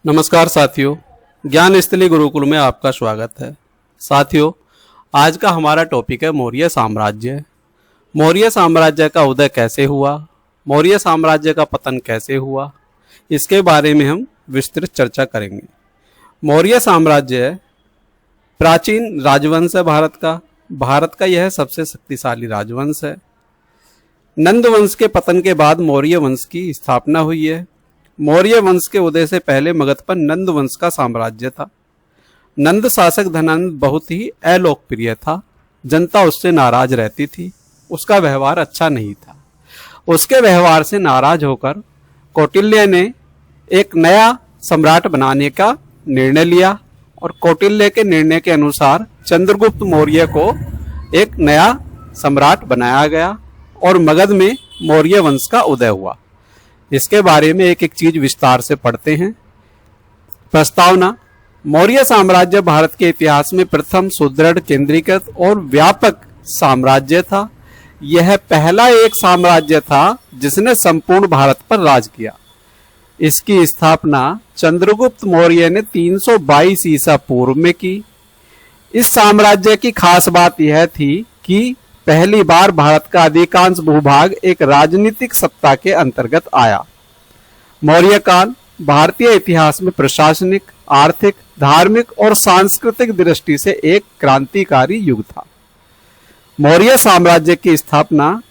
नमस्कार साथियों, ज्ञान स्थली गुरुकुल में आपका स्वागत है। साथियों, आज का हमारा टॉपिक है मौर्य साम्राज्य। मौर्य साम्राज्य का उदय कैसे हुआ, मौर्य साम्राज्य का पतन कैसे हुआ, इसके बारे में हम विस्तृत चर्चा करेंगे। मौर्य साम्राज्य प्राचीन राजवंश है भारत का यह सबसे शक्तिशाली राजवंश है। नंद वंश के पतन के बाद मौर्य वंश की स्थापना हुई है। मौर्य वंश के उदय से पहले मगध पर नंद वंश का साम्राज्य था। नंद शासक धनानंद बहुत ही अलोकप्रिय था। जनता उससे नाराज रहती थी, उसका व्यवहार अच्छा नहीं था। उसके व्यवहार से नाराज होकर कौटिल्य ने एक नया सम्राट बनाने का निर्णय लिया और कौटिल्य के निर्णय के अनुसार चंद्रगुप्त मौर्य को एक नया सम्राट बनाया गया और मगध में मौर्य वंश का उदय हुआ। इसके बारे में एक एक चीज विस्तार से पढ़ते हैं। प्रस्तावना: मौर्य साम्राज्य भारत के इतिहास में प्रथम सुदृढ़, केंद्रीकृत और व्यापक साम्राज्य था। यह पहला एक साम्राज्य था जिसने संपूर्ण भारत पर राज किया। इसकी स्थापना चंद्रगुप्त मौर्य ने 322 ईसा पूर्व में की। इस साम्राज्य की खास बात यह थी कि पहली बार भारत का अधिकांश भूभाग एक राजनीतिक सत्ता के अंतर्गत आया। मौर्य काल भारतीय इतिहास में प्रशासनिक, आर्थिक, धार्मिक और सांस्कृतिक दृष्टि से एक क्रांतिकारी युग था। मौर्य साम्राज्य की स्थापना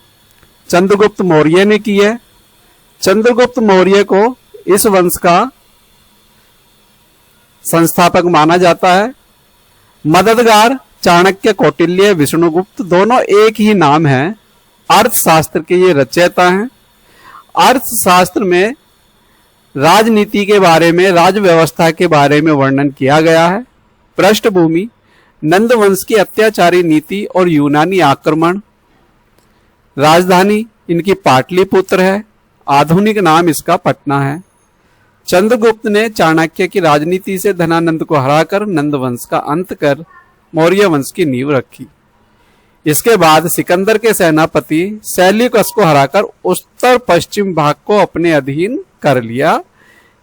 चंद्रगुप्त मौर्य ने की है। चंद्रगुप्त मौर्य को इस वंश का संस्थापक माना जाता है। मददगार चाणक्य, कौटिल्य, विष्णुगुप्त दोनों एक ही नाम है। अर्थशास्त्र के ये रचयिता हैं। अर्थशास्त्र में राजनीति के बारे में, राज व्यवस्था के बारे में वर्णन किया गया है। पृष्ठभूमि: नंद वंश की अत्याचारी नीति और यूनानी आक्रमण। राजधानी इनकी पाटलिपुत्र है। आधुनिक नाम इसका पटना है। चंद्रगुप्त ने चाणक्य की राजनीति से धनानंद को हराकर नंद वंश का अंत कर मौर्य वंश की नींव रखी। इसके बाद सिकंदर के सेनापति सेल्यूकस को हराकर उत्तर पश्चिम भाग को अपने अधीन कर लिया।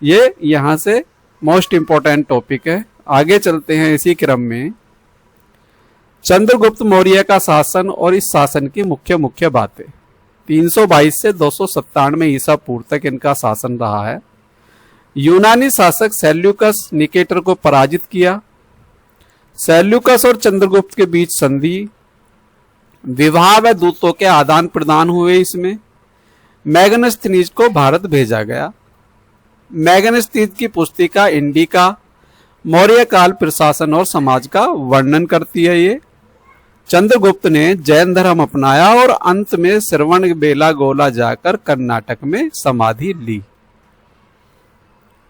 ये यहां से मोस्ट इंपोर्टेंट टॉपिक है। आगे चलते हैं इसी क्रम में। चंद्रगुप्त मौर्य का शासन और इस शासन की मुख्य बातें। 322 से 297 ईसा पूर्व तक इनका शासन रहा है। यूनानी शासक सेल्यूकस निकेटर को पराजित किया। सेल्यूकस और चंद्रगुप्त के बीच संधि, विवाह व दूतों के आदान प्रदान हुए। इसमें मैगनस्थनीज को भारत भेजा गया। मैगनस्थनीज की पुस्तिका इंडिका मौर्य काल प्रशासन और समाज का वर्णन करती है। ये चंद्रगुप्त ने जैन धर्म अपनाया और अंत में श्रवण बेलागोला जाकर कर्नाटक में समाधि ली।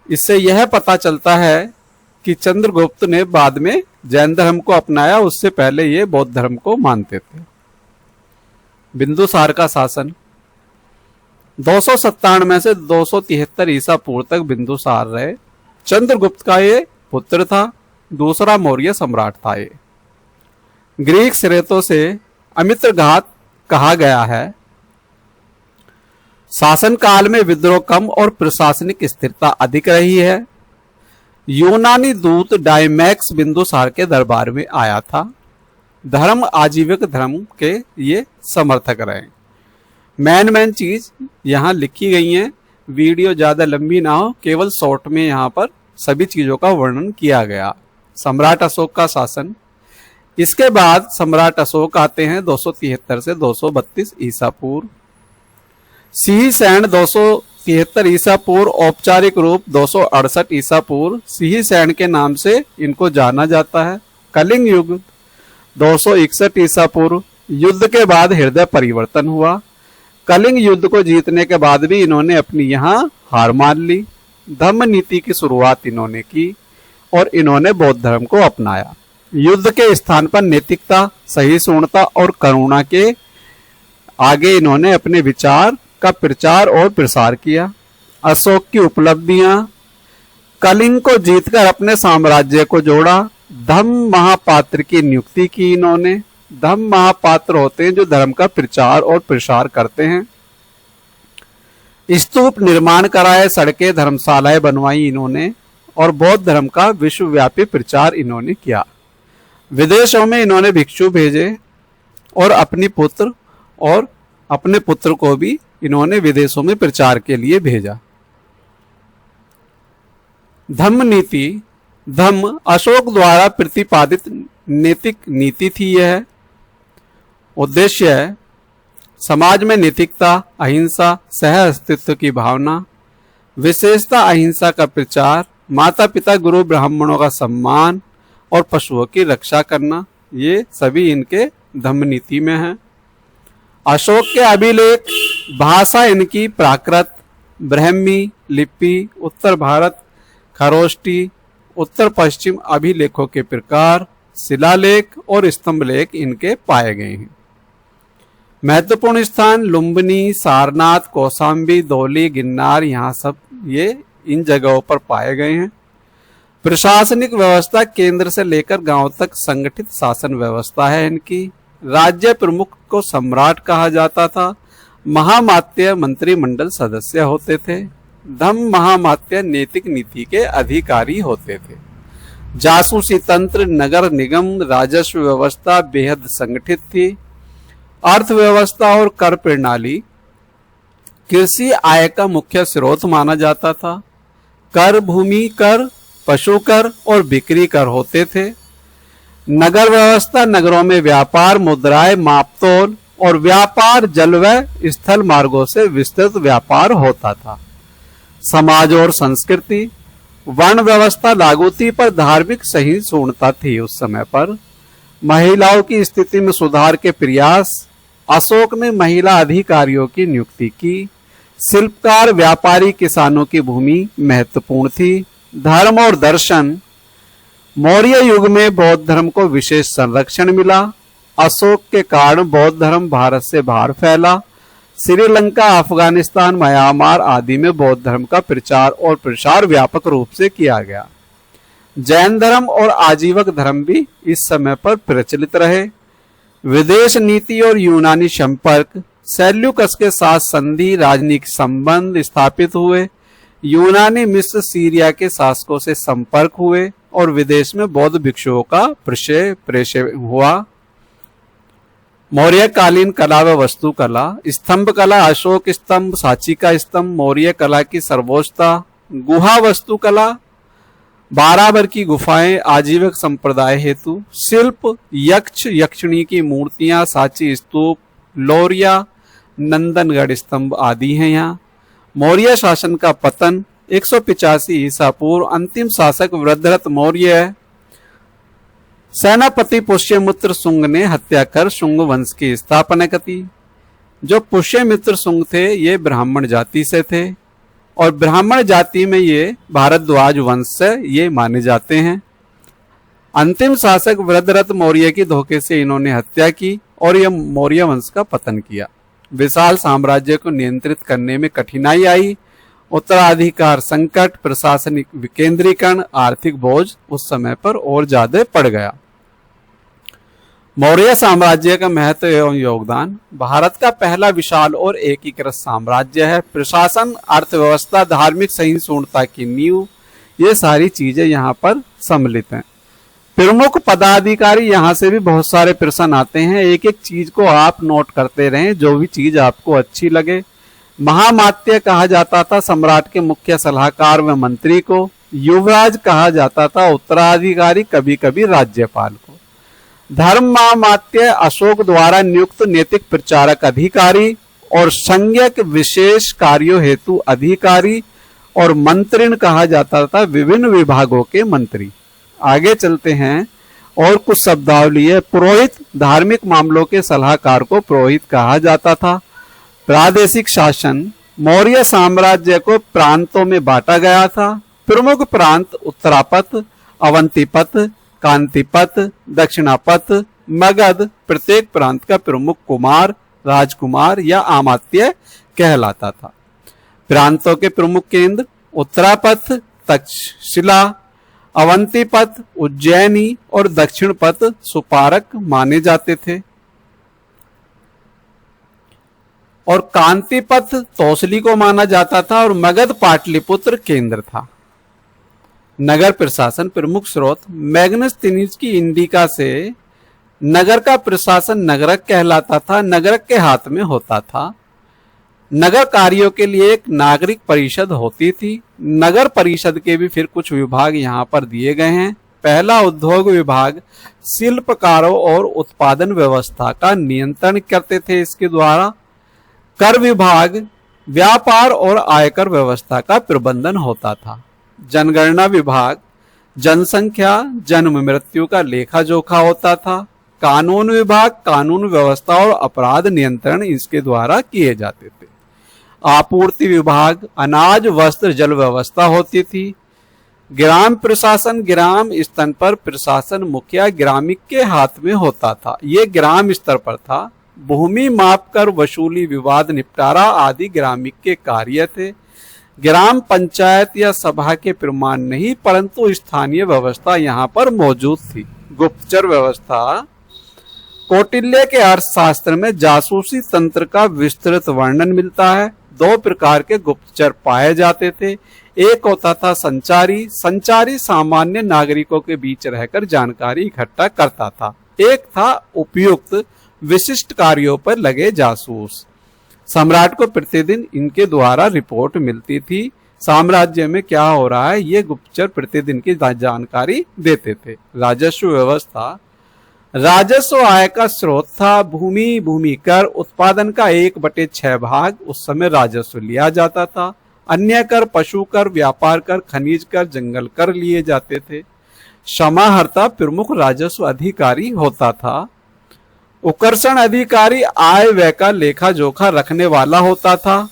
इससे यह पता चलता है कि चंद्रगुप्त ने बाद में जैन धर्म को अपनाया, उससे पहले ये बौद्ध धर्म को मानते थे। बिंदुसार का शासन 297 से 273 ईसा पूर्व तक बिंदुसार रहे। चंद्रगुप्त का ये पुत्र था, दूसरा मौर्य सम्राट था। ये ग्रीक स्रोतों से अमित्रघात कहा गया है। शासन काल में विद्रोह कम और प्रशासनिक स्थिरता अधिक रही है। यूनानी दूत डायमैक्स बिंदुसार के दरबार में आया था। धर्म आजीविक धर्म के ये समर्थक रहे। मैन चीज यहां लिखी गई है। वीडियो ज्यादा लंबी ना हो, केवल शॉर्ट में यहां पर सभी चीजों का वर्णन किया गया। सम्राट अशोक का शासन। इसके बाद सम्राट अशोक आते हैं 273 से 232 ईसा पूर्व। सिंह सैन 273 ईसा पूर्व, औपचारिक रूप 268 ईसा पूर्व। सिंह सैन के नाम से इनको जाना जाता है। कलिंग युग 261 ईसा पूर्व। युद्ध के बाद हृदय परिवर्तन हुआ। कलिंग युद्ध को जीतने के बाद भी इन्होंने अपनी यहाँ हार मान ली। धम्म नीति की शुरुआत इन्होंने की और इन्होंने बौद्ध धर्म को अपनाया। युद्ध के स्थान पर नैतिकता, सहिष्णुता और करुणा के आगे इन्होंने अपने विचार का प्रचार और प्रसार किया। अशोक की उपलब्धियां: कलिंग को जीतकर अपने साम्राज्य को जोड़ा। धम्म महापात्र की नियुक्ति की इन्होंने। धम्म महापात्र होते हैं जो धर्म का प्रचार और प्रसार करते हैं। स्तूप निर्माण कराए, सड़कें, धर्मशालाएं बनवाई इन्होंने और बौद्ध धर्म का विश्वव्यापी प्रचार इन्होंने किया। विदेशों में इन्होंने भिक्षु भेजे और अपने पुत्र को भी इन्होंने विदेशों में प्रचार के लिए भेजा। धम्म नीति, धम्म अशोक द्वारा प्रतिपादित नैतिक नीति थी। यह उद्देश्य है समाज में नैतिकता, अहिंसा, सह अस्तित्व की भावना, विशेषता अहिंसा का प्रचार, माता पिता गुरु ब्राह्मणों का सम्मान और पशुओं की रक्षा करना, ये सभी इनके धम्म नीति में है। अशोक के अभिलेख, भाषा इनकी प्राकृत, ब्राह्मी लिपि, उत्तर भारत खरोष्टी, उत्तर पश्चिम अभिलेखों के प्रकार, शिलालेख और स्तंभलेख इनके पाए गए हैं। महत्वपूर्ण स्थान लुम्बिनी, सारनाथ, कौशाम्बी, धौली, गिरनार, यहाँ सब ये इन जगहों पर पाए गए हैं। प्रशासनिक व्यवस्था केंद्र से लेकर गांव तक संगठित शासन व्यवस्था है इनकी। राज्य प्रमुख को सम्राट कहा जाता था। महामात्य मंत्रिमंडल सदस्य होते थे। धम्म महामात्य नैतिक नीति के अधिकारी होते थे। जासूसी तंत्र, नगर निगम, राजस्व व्यवस्था बेहद संगठित थी। अर्थव्यवस्था और कर प्रणाली, कृषि आय का मुख्य स्रोत माना जाता था। कर, भूमि कर, पशु कर और बिक्री कर होते थे। नगर व्यवस्था, नगरों में व्यापार, मुद्राएं, मापतोल और व्यापार जलवय स्थल मार्गों से विस्तृत व्यापार होता था। समाज और संस्कृति, वर्ण व्यवस्था लागू थी पर धार्मिक सहिष्णुता थी उस समय पर। महिलाओं की स्थिति में सुधार के प्रयास, अशोक ने महिला अधिकारियों की नियुक्ति की। शिल्पकार, व्यापारी, किसानों की भूमि महत्वपूर्ण थी। धर्म और दर्शन, मौर्य युग में बौद्ध धर्म को विशेष संरक्षण मिला। अशोक के कारण बौद्ध धर्म भारत से बाहर फैला। श्रीलंका, अफगानिस्तान, म्यांमार आदि में बौद्ध धर्म का प्रचार और प्रसार व्यापक रूप से किया गया। जैन धर्म और आजीवक धर्म भी इस समय पर प्रचलित रहे। विदेश नीति और यूनानी संपर्क, सेल्यूकस के साथ संधि, राजनीतिक संबंध स्थापित हुए। यूनानी, मिस्र, सीरिया के शासकों से संपर्क हुए और विदेश में बौद्ध भिक्षुओं का प्रशय हुआ। मौर्यकालीन कला व वास्तुकला, स्तंभ कला, अशोक स्तंभ, सांची का स्तंभ, मौर्य कला की सर्वोच्चता। गुहा वास्तुकला, 12 भर की गुफाएं आजीवक संप्रदाय हेतु। शिल्प, यक्ष यक्षिणी की मूर्तियां, सांची स्तूप, लौरिया, नंदनगढ़ स्तंभ आदि हैं यहाँ। मौर्य शासन का पतन 185 ईसा पूर्व, अंतिम शासक वृद्धरथ मौर्य है। सेनापति पुष्यमित्र शुंग ने हत्या कर शुंग वंश की स्थापना की। जो पुष्यमित्र शुंग थे ये ब्राह्मण जाति से थे और ब्राह्मण जाति में ये भारद्वाज वंश से ये माने जाते हैं। अंतिम शासक वृद्धरथ मौर्य की धोखे से इन्होंने हत्या की और यह मौर्य वंश का पतन किया। विशाल साम्राज्य को नियंत्रित करने में कठिनाई आई। उत्तराधिकार संकट, प्रशासनिक विकेंद्रीकरण, आर्थिक बोझ उस समय पर और ज्यादा पड़ गया। मौर्य साम्राज्य का महत्व एवं योगदान, भारत का पहला विशाल और एकीकृत साम्राज्य है। प्रशासन, अर्थव्यवस्था, धार्मिक सहिष्णुता की नींव, ये सारी चीजें यहाँ पर सम्मिलित हैं। प्रमुख पदाधिकारी, यहाँ से भी बहुत सारे प्रश्न आते हैं, एक एक चीज को आप नोट करते रहें जो भी चीज आपको अच्छी लगे। महामात्य कहा जाता था सम्राट के मुख्य सलाहकार व मंत्री को। युवराज कहा जाता था उत्तराधिकारी, कभी कभी राज्यपाल को। धर्म महामात्य, अशोक द्वारा नियुक्त नैतिक प्रचारक अधिकारी और संज्ञक विशेष कार्यों हेतु अधिकारी, और मंत्रिण कहा जाता था विभिन्न विभागों के मंत्री। आगे चलते हैं और कुछ शब्दावली है। पुरोहित, धार्मिक मामलों के सलाहकार को पुरोहित कहा जाता था। प्रादेशिक शासन, मौर्य साम्राज्य को प्रांतों में बांटा गया था। प्रमुख प्रांत उत्तरापथ, अवंतीपथ, कांतिपथ, दक्षिणापथ, मगध। प्रत्येक प्रांत का प्रमुख कुमार, राजकुमार या अमात्य कहलाता था। प्रांतों के प्रमुख केंद्र उत्तरापथ, तक्षशिला, अवंतीपथ, उज्जैनी और दक्षिणपथ सुपारक माने जाते थे। और कांतिपथ तौसली को माना जाता था और मगध पाटलिपुत्र केंद्र था। नगर प्रशासन प्रमुख स्रोत मैग्नस्थनीज की इंडिका से नगर का प्रशासन नगरक कहलाता था, नगरक के हाथ में होता था। नगर कार्यों के लिए एक नागरिक परिषद होती थी। नगर परिषद के भी फिर कुछ विभाग यहाँ पर दिए गए हैं। पहला उद्योग विभाग शिल्पकारों और उत्पादन व्यवस्था का नियंत्रण करते थे इसके द्वारा। कर विभाग व्यापार और आयकर व्यवस्था का प्रबंधन होता था। जनगणना विभाग जनसंख्या जन्म मृत्यु का लेखा जोखा होता था। कानून विभाग कानून व्यवस्था और अपराध नियंत्रण इसके द्वारा किए जाते थे। आपूर्ति विभाग अनाज वस्त्र जल व्यवस्था होती थी। ग्राम प्रशासन ग्राम स्तर पर प्रशासन मुखिया ग्रामीण के हाथ में होता था, ये ग्राम स्तर पर था। भूमि माप कर वसूली विवाद निपटारा आदि ग्रामीण के कार्य थे। ग्राम पंचायत या सभा के प्रमाण नहीं परंतु स्थानीय व्यवस्था यहाँ पर मौजूद थी। गुप्तचर व्यवस्था कौटिल्य के अर्थशास्त्र में जासूसी तंत्र का विस्तृत वर्णन मिलता है। दो प्रकार के गुप्तचर पाए जाते थे। एक होता था संचारी, संचारी सामान्य नागरिकों के बीच रहकर जानकारी इकट्ठा करता था। एक था उपयुक्त विशिष्ट कार्यों पर लगे जासूस। सम्राट को प्रतिदिन इनके द्वारा रिपोर्ट मिलती थी, साम्राज्य में क्या हो रहा है ये गुप्तचर प्रतिदिन की जानकारी देते थे। राजस्व व्यवस्था राजस्व आय का स्रोत था। भूमि कर उत्पादन का 1/6 भाग उस समय राजस्व लिया जाता था। अन्य कर पशु कर व्यापार कर खनिज कर जंगल कर लिए जाते थे। समाहर्ता प्रमुख राजस्व अधिकारी होता था। उकर्षण अधिकारी आय व्यय का लेखा जोखा रखने वाला होता था।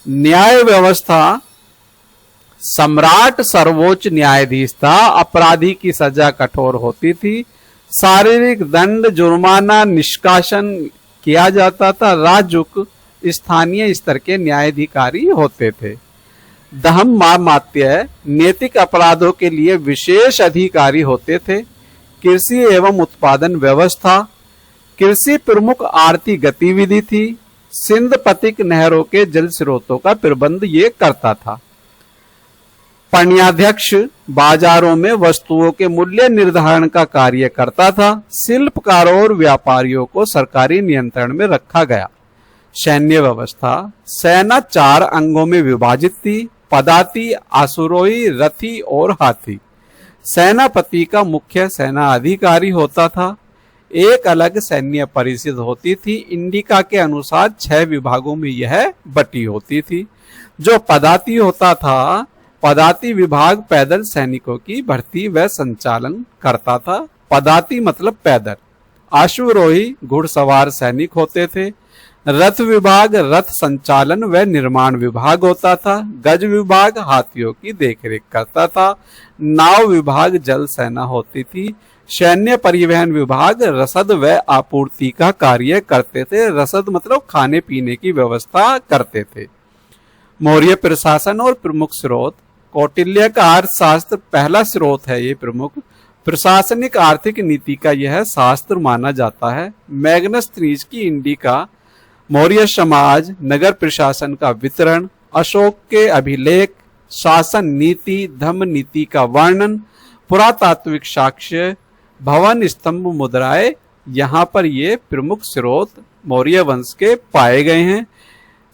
न्याय व्यवस्था सम्राट सर्वोच्च न्यायाधीश था। अपराधी की सजा कठोर होती थी। शारीरिक दंड जुर्माना निष्कासन किया जाता था। राजुक स्थानीय स्तर के न्यायाधिकारी होते थे। दहम मात्य नैतिक अपराधों के लिए विशेष अधिकारी होते थे। कृषि एवं उत्पादन व्यवस्था कृषि प्रमुख आर्थिक गतिविधि थी। सिंध पथिक नहरों के जल स्रोतों का प्रबंध ये करता था। पण्याध्यक्ष बाजारों में वस्तुओं के मूल्य निर्धारण का कार्य करता था। शिल्पकारों और व्यापारियों को सरकारी नियंत्रण में रखा गया। सैन्य व्यवस्था सेना 4 अंगों में विभाजित थी। पदाति अश्वारोही रथी और हाथी। सेनापति का मुख्य सेना अधिकारी होता था। एक अलग सैन्य परिषद होती थी। इंडिका के अनुसार 6 विभागों में यह बटी होती थी। जो पदाति होता था, पदाति विभाग पैदल सैनिकों की भर्ती व संचालन करता था। पदाति मतलब पैदल। अश्वारोही घुड़सवार सैनिक होते थे। रथ विभाग रथ संचालन व निर्माण विभाग होता था। गज विभाग हाथियों की देखरेख करता था। नाव विभाग जल सेना होती थी। सैन्य परिवहन विभाग रसद व आपूर्ति का कार्य करते थे। रसद मतलब खाने पीने की व्यवस्था करते थे। मौर्य प्रशासन और प्रमुख स्रोत कौटिल्य का अर्थशास्त्र पहला स्रोत है। ये प्रमुख प्रशासनिक आर्थिक नीति का यह शास्त्र माना जाता है। मैग्नस्थनीज की इंडिका मौर्य समाज नगर प्रशासन का वितरण अशोक के अभिलेख शासन नीति धम्म नीति का वर्णन पुरातात्विक साक्ष्य भवन स्तंभ मुद्राएं यहाँ पर ये प्रमुख स्रोत मौर्य वंश के पाए गए हैं।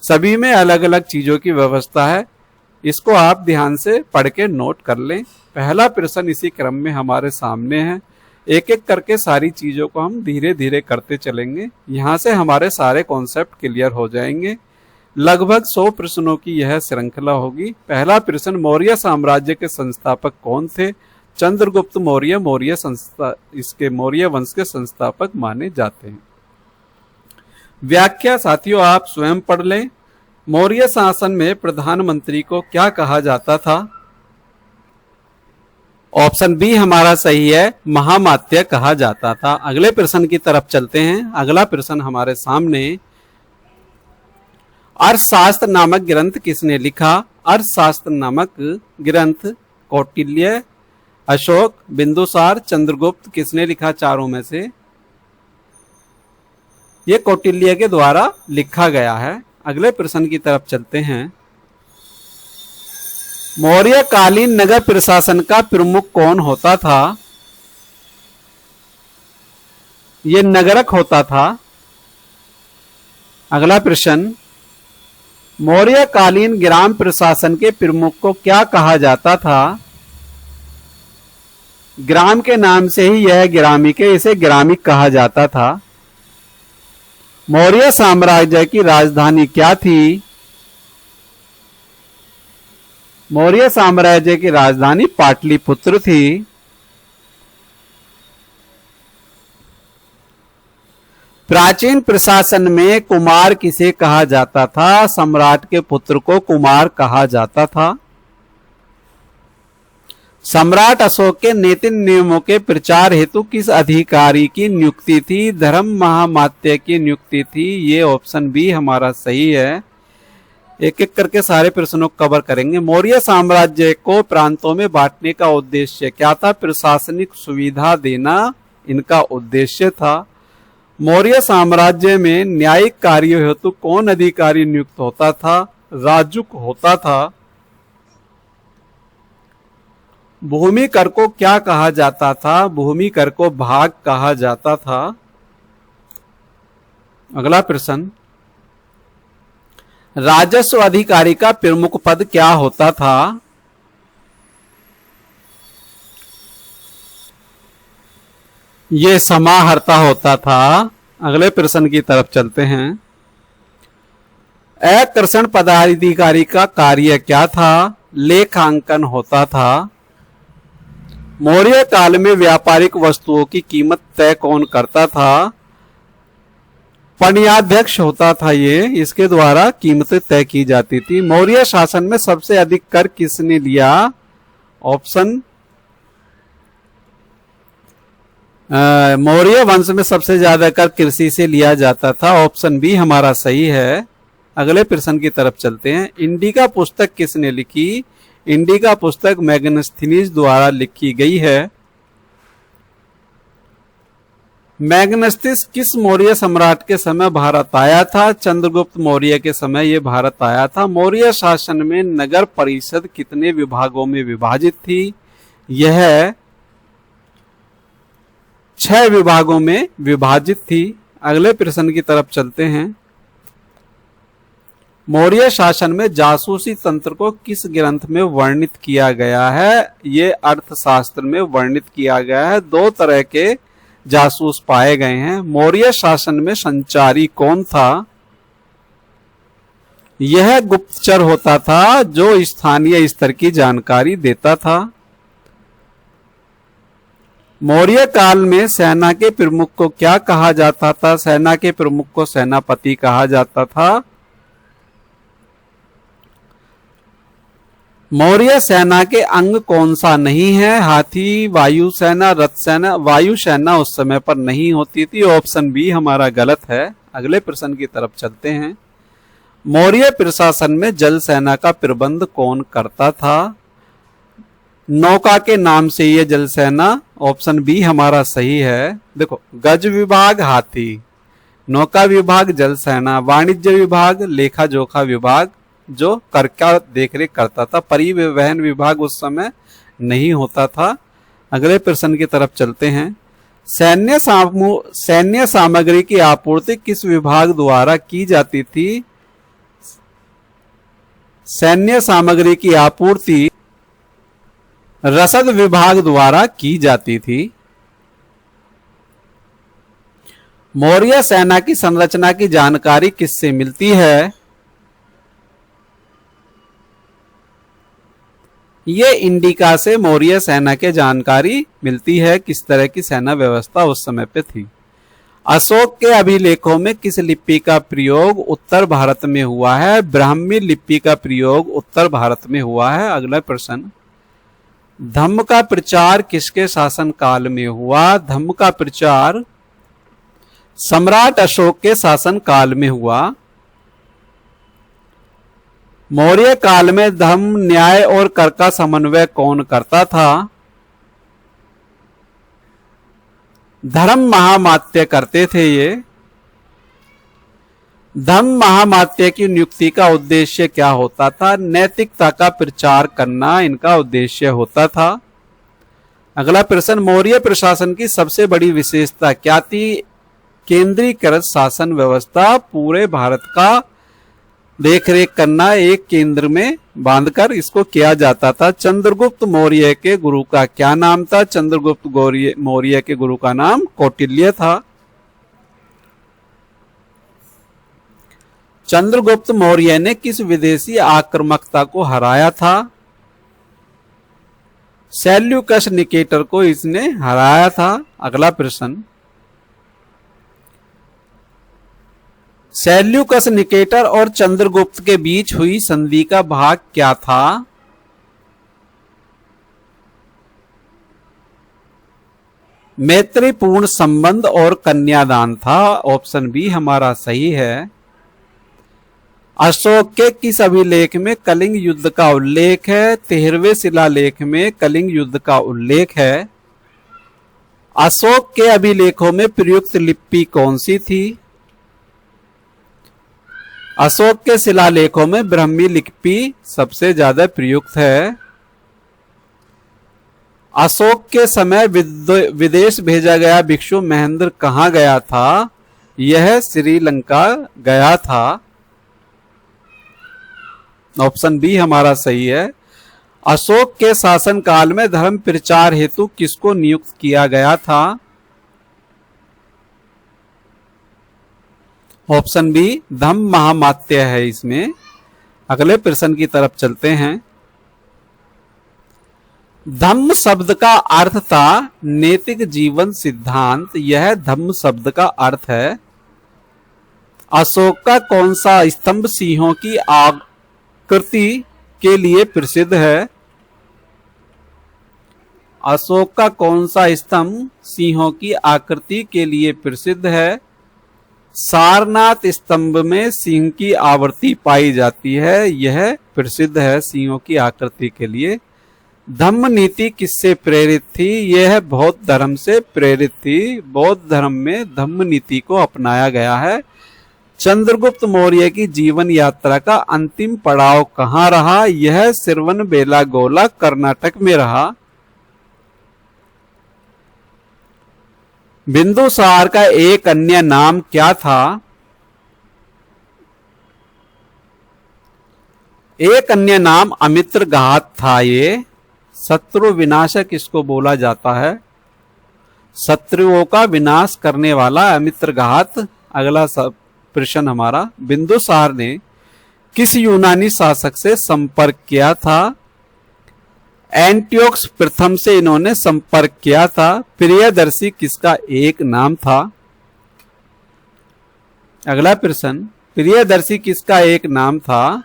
सभी में अलग अलग चीजों की व्यवस्था है। इसको आप ध्यान से पढ़ के नोट कर लें। पहला प्रश्न इसी क्रम में हमारे सामने है। एक एक करके सारी चीजों को हम धीरे धीरे करते चलेंगे। यहाँ से हमारे सारे कॉन्सेप्ट क्लियर हो जाएंगे। लगभग 100 प्रश्नों की यह श्रृंखला होगी। पहला प्रश्न मौर्य साम्राज्य के संस्थापक कौन थे? चंद्रगुप्त मौर्य इसके मौर्य वंश के संस्थापक माने जाते हैं। व्याख्या साथियों आप स्वयं पढ़ लें। मौर्य शासन में प्रधानमंत्री को क्या कहा जाता था? ऑप्शन बी हमारा सही है, महामात्य कहा जाता था। अगले प्रश्न की तरफ चलते हैं। अगला प्रश्न हमारे सामने, अर्थशास्त्र नामक ग्रंथ किसने लिखा? अर्थशास्त्र नामक ग्रंथ कौटिल्य, अशोक, बिंदुसार, चंद्रगुप्त किसने लिखा? चारों में से ये कौटिल्य के द्वारा लिखा गया है। अगले प्रश्न की तरफ चलते हैं। मौर्य कालीन नगर प्रशासन का प्रमुख कौन होता था? ये नगरक होता था। अगला प्रश्न, मौर्य कालीन ग्राम प्रशासन के प्रमुख को क्या कहा जाता था? ग्राम के नाम से ही यह ग्रामिक है, इसे ग्रामिक कहा जाता था। मौर्य साम्राज्य की राजधानी क्या थी? मौर्य साम्राज्य की राजधानी पाटलिपुत्र थी। प्राचीन प्रशासन में कुमार किसे कहा जाता था? सम्राट के पुत्र को कुमार कहा जाता था। सम्राट अशोक के नीति नियमों के प्रचार हेतु किस अधिकारी की नियुक्ति थी? धर्म महामात्य की नियुक्ति थी। ये ऑप्शन बी हमारा सही है। एक एक करके सारे प्रश्नों को कवर करेंगे। मौर्य साम्राज्य को प्रांतों में बांटने का उद्देश्य क्या था? प्रशासनिक सुविधा देना इनका उद्देश्य था। मौर्य साम्राज्य में न्यायिक कार्यों हेतु कौन अधिकारी नियुक्त होता था? राजुक होता था। भूमि कर को क्या कहा जाता था? भूमि कर को भाग कहा जाता था। अगला प्रश्न, राजस्व अधिकारी का प्रमुख पद क्या होता था? ये समाहर्ता होता था। अगले प्रश्न की तरफ चलते हैं। अकृषण पदाधिकारी का कार्य क्या था? लेखांकन होता था। मौर्य काल में व्यापारिक वस्तुओं की कीमत तय कौन करता था? पणियाध्यक्ष होता था। ये इसके द्वारा कीमतें तय की जाती थी। मौर्य शासन में सबसे अधिक कर किसने लिया? ऑप्शन, मौर्य वंश में सबसे ज्यादा कर कृषि से लिया जाता था। ऑप्शन बी हमारा सही है। अगले प्रश्न की तरफ चलते हैं। इंडिका पुस्तक किसने लिखी? इंडिका पुस्तक मैग्नेस्थनीज द्वारा लिखी गई है। मैग्नेस्थनीज किस मौर्य सम्राट के समय भारत आया था? चंद्रगुप्त मौर्य के समय यह भारत आया था। मौर्य शासन में नगर परिषद कितने विभागों में विभाजित थी? यह 6 विभागों में विभाजित थी। अगले प्रश्न की तरफ चलते हैं। मौर्य शासन में जासूसी तंत्र को किस ग्रंथ में वर्णित किया गया है? ये अर्थशास्त्र में वर्णित किया गया है। 2 तरह के जासूस पाए गए हैं। मौर्य शासन में संचारी कौन था? यह गुप्तचर होता था जो स्थानीय स्तर की जानकारी देता था। मौर्य काल में सेना के प्रमुख को क्या कहा जाता था? सेना के प्रमुख को सेनापति कहा जाता था। मौर्य सेना के अंग कौन सा नहीं है? हाथी, वायुसेना, रथ सेना। वायुसेना उस समय पर नहीं होती थी। ऑप्शन बी हमारा गलत है। अगले प्रश्न की तरफ चलते हैं। मौर्य प्रशासन में जल सेना का प्रबंध कौन करता था? नौका के नाम से यह जल सेना। ऑप्शन बी हमारा सही है। देखो, गज विभाग हाथी, नौका विभाग जल सेना, वाणिज्य विभाग, लेखा जोखा विभाग जो कर का देखरेख करता था। परिवहन विभाग उस समय नहीं होता था। अगले प्रश्न की तरफ चलते हैं। सैन्य सामग्री की आपूर्ति किस विभाग द्वारा की जाती थी? सैन्य सामग्री की आपूर्ति रसद विभाग द्वारा की जाती थी। मौर्य सेना की संरचना की जानकारी किससे मिलती है? ये इंडिका से मौर्य सेना के जानकारी मिलती है, किस तरह की सेना व्यवस्था उस समय पे थी। अशोक के अभिलेखों में किस लिपि का प्रयोग उत्तर भारत में हुआ है? ब्राह्मी लिपि का प्रयोग उत्तर भारत में हुआ है। अगला प्रश्न, धम्म का प्रचार किसके शासन काल में हुआ? धम्म का प्रचार सम्राट अशोक के शासन काल में हुआ। मौर्य काल में धम्म, न्याय और कर का समन्वय कौन करता था? धर्म महामात्य करते थे ये। धम्म महामात्य की नियुक्ति का उद्देश्य क्या होता था? नैतिकता का प्रचार करना इनका उद्देश्य होता था। अगला प्रश्न, मौर्य प्रशासन की सबसे बड़ी विशेषता क्या थी? केंद्रीकृत शासन व्यवस्था, पूरे भारत का देखरेख करना, एक केंद्र में बांधकर इसको किया जाता था। चंद्रगुप्त मौर्य के गुरु का क्या नाम था? चंद्रगुप्त मौर्य के गुरु का नाम कौटिल्य था। चंद्रगुप्त मौर्य ने किस विदेशी आक्रामकता को हराया था? सेल्यूकस निकेटर को इसने हराया था। अगला प्रश्न, सेल्यूकस निकेटर और चंद्रगुप्त के बीच हुई संधि का भाग क्या था? मैत्रीपूर्ण संबंध और कन्यादान था। ऑप्शन बी हमारा सही है। अशोक के किस अभिलेख में कलिंग युद्ध का उल्लेख है? 13वें शिलालेख में कलिंग युद्ध का उल्लेख है। अशोक के अभिलेखों में प्रयुक्त लिपि कौन सी थी? अशोक के शिलालेखों में ब्राह्मी लिपि सबसे ज्यादा प्रयुक्त है। अशोक के समय विदेश भेजा गया भिक्षु महेंद्र कहाँ गया था? यह श्रीलंका गया था। ऑप्शन बी हमारा सही है। अशोक के शासनकाल में धर्म प्रचार हेतु किसको नियुक्त किया गया था? ऑप्शन बी धम्म महामात्य है इसमें। अगले प्रश्न की तरफ चलते हैं। धम्म शब्द का अर्थ था नैतिक जीवन सिद्धांत। यह धम्म शब्द का अर्थ है। अशोक का कौन सा स्तंभ सिंहों की आकृति के लिए प्रसिद्ध है? अशोक का कौन सा स्तंभ सिंहों की आकृति के लिए प्रसिद्ध है? सारनाथ स्तंभ में सिंह की आवृत्ति पाई जाती है। यह प्रसिद्ध है सिंहों की आकृति के लिए। धम्म नीति किससे प्रेरित थी? यह बौद्ध धर्म से प्रेरित थी। बौद्ध धर्म में धम्म नीति को अपनाया गया है। चंद्रगुप्त मौर्य की जीवन यात्रा का अंतिम पड़ाव कहाँ रहा? यह श्रवणबेलागोला कर्नाटक में रहा। बिंदुसार का एक अन्य नाम क्या था? एक अन्य अमित्र अमित्रघात था। ये शत्रु विनाशक इसको बोला जाता है। शत्रुओं का विनाश करने वाला अमित्रघात। अगला प्रश्न हमारा, बिंदुसार ने किस यूनानी शासक से संपर्क किया था? एंटियोक्स प्रथम से इन्होंने संपर्क किया था। प्रियदर्शी किसका एक नाम था? अगला प्रश्न, प्रियदर्शी किसका एक नाम था?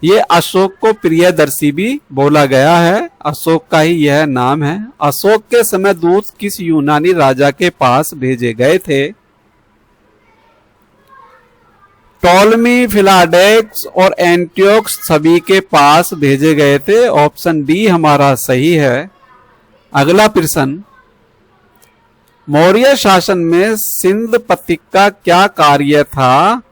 ये अशोक को प्रियदर्शी भी बोला गया है। अशोक का ही यह नाम है। अशोक के समय दूत किस यूनानी राजा के पास भेजे गए थे? टॉलमी, फिलाडेक्स और एंटियोक्स सभी के पास भेजे गए थे। ऑप्शन डी हमारा सही है। अगला प्रश्न, मौर्य शासन में सिंध पथिक का क्या कार्य था?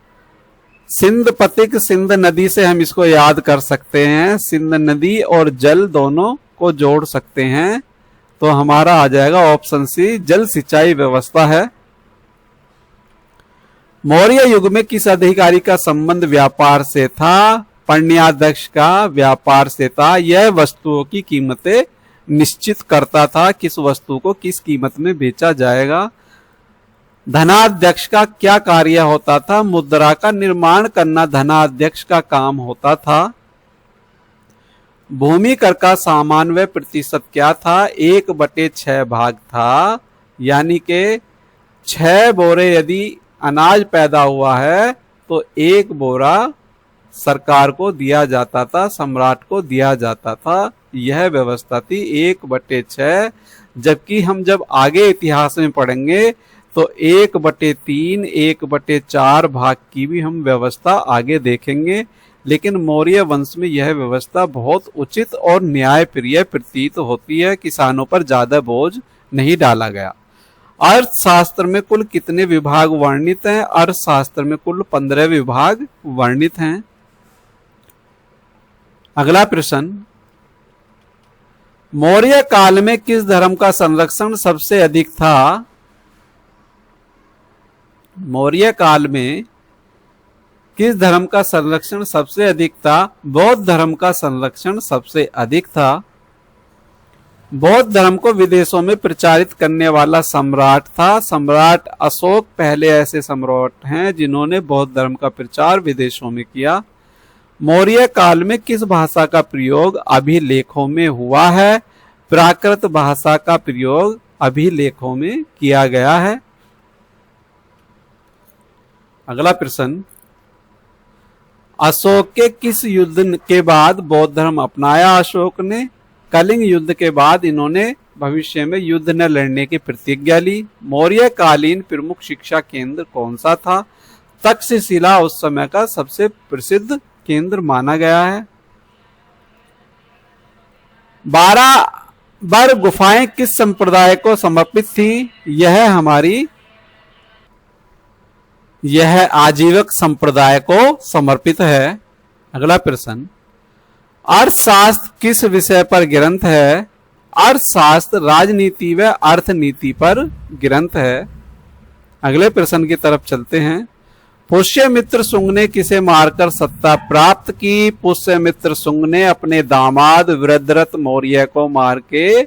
सिंध पथिक, सिंध नदी से हम इसको याद कर सकते हैं। सिंध नदी और जल दोनों को जोड़ सकते हैं। तो हमारा आ जाएगा ऑप्शन सी, जल सिंचाई व्यवस्था है। मौर्य युग में किस अधिकारी का संबंध व्यापार से था? पण्याध्यक्ष का व्यापार से था। यह वस्तुओं की कीमतें निश्चित करता था, किस वस्तु को किस कीमत में बेचा जाएगा। धनाध्यक्ष का क्या कार्य होता था? मुद्रा का निर्माण करना धनाध्यक्ष का काम होता था। भूमि कर का सामान्य प्रतिशत क्या था? 1/6 भाग था। यानी के 6 बोरे यदि अनाज पैदा हुआ है तो 1 बोरा सरकार को दिया जाता था, सम्राट को दिया जाता था। यह व्यवस्था थी 1/6। जबकि हम जब आगे इतिहास में पढ़ेंगे तो 1/3, 1/4 भाग की भी हम व्यवस्था आगे देखेंगे। लेकिन मौर्य वंश में यह व्यवस्था बहुत उचित और न्यायप्रिय प्रतीत होती है। किसानों पर ज्यादा बोझ नहीं डाला गया। अर्थशास्त्र में कुल कितने विभाग वर्णित हैं? अर्थशास्त्र में कुल 15 विभाग वर्णित हैं। अगला प्रश्न, मौर्य काल में किस धर्म का संरक्षण सबसे अधिक था? मौर्य काल में किस धर्म का संरक्षण सबसे अधिक था? बौद्ध धर्म का संरक्षण सबसे अधिक था। बौद्ध धर्म को विदेशों में प्रचारित करने वाला सम्राट था सम्राट अशोक। पहले ऐसे सम्राट हैं जिन्होंने बौद्ध धर्म का प्रचार विदेशों में किया। मौर्य काल में किस भाषा का प्रयोग अभिलेखों में हुआ है? प्राकृत भाषा का प्रयोग अभिलेखों में किया गया है। अगला प्रश्न, अशोक के किस युद्ध के बाद बौद्ध धर्म अपनाया? अशोक ने कलिंग युद्ध के बाद इन्होंने भविष्य में युद्ध न लड़ने की प्रतिज्ञा ली। मौर्य कालीन प्रमुख शिक्षा केंद्र कौन सा था? तक्षशिला उस समय का सबसे प्रसिद्ध केंद्र माना गया है। 12 गुफाएं किस संप्रदाय को समर्पित थी? यह आजीवक संप्रदाय को समर्पित है। अगला प्रश्न, अर्थशास्त्र किस विषय पर ग्रंथ है? अर्थशास्त्र राजनीति व अर्थनीति पर ग्रंथ है। अगले प्रश्न की तरफ चलते हैं। पुष्यमित्र शुंग ने किसे मारकर सत्ता प्राप्त की? पुष्यमित्र शुंग ने अपने दामाद वृद्धरथ मौर्य को मार के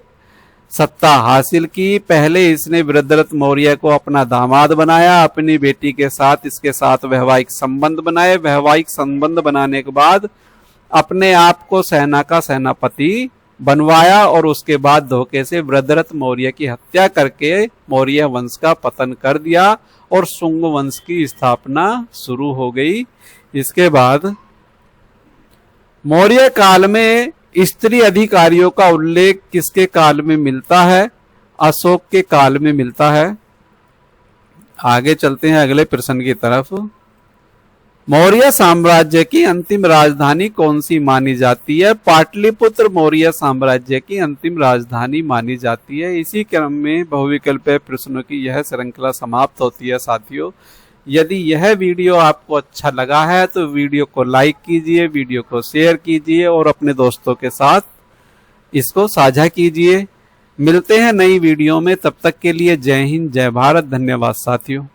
सत्ता हासिल की। पहले इसने वृद्धरथ मौर्य को अपना दामाद बनाया, अपनी बेटी के साथ इसके साथ वैवाहिक संबंध बनाए। वैवाहिक संबंध बनाने के बाद अपने आप को सेना का सेनापति बनवाया और उसके बाद धोखे से वृद्धरथ मौर्य की हत्या करके मौर्य वंश का पतन कर दिया और शुंग वंश की स्थापना शुरू हो गई। इसके बाद मौर्य काल में स्त्री अधिकारियों का उल्लेख किसके काल में मिलता है? अशोक के काल में मिलता है। आगे चलते हैं अगले प्रश्न की तरफ। मौर्य साम्राज्य की अंतिम राजधानी कौन सी मानी जाती है? पाटलिपुत्र मौर्य साम्राज्य की अंतिम राजधानी मानी जाती है। इसी क्रम में बहुविकल्पीय प्रश्नों की यह श्रृंखला समाप्त होती है। साथियों, यदि यह वीडियो आपको अच्छा लगा है तो वीडियो को लाइक कीजिए, वीडियो को शेयर कीजिए और अपने दोस्तों के साथ इसको साझा कीजिए। मिलते हैं नई वीडियो में, तब तक के लिए जय हिंद, जय भारत, धन्यवाद साथियों।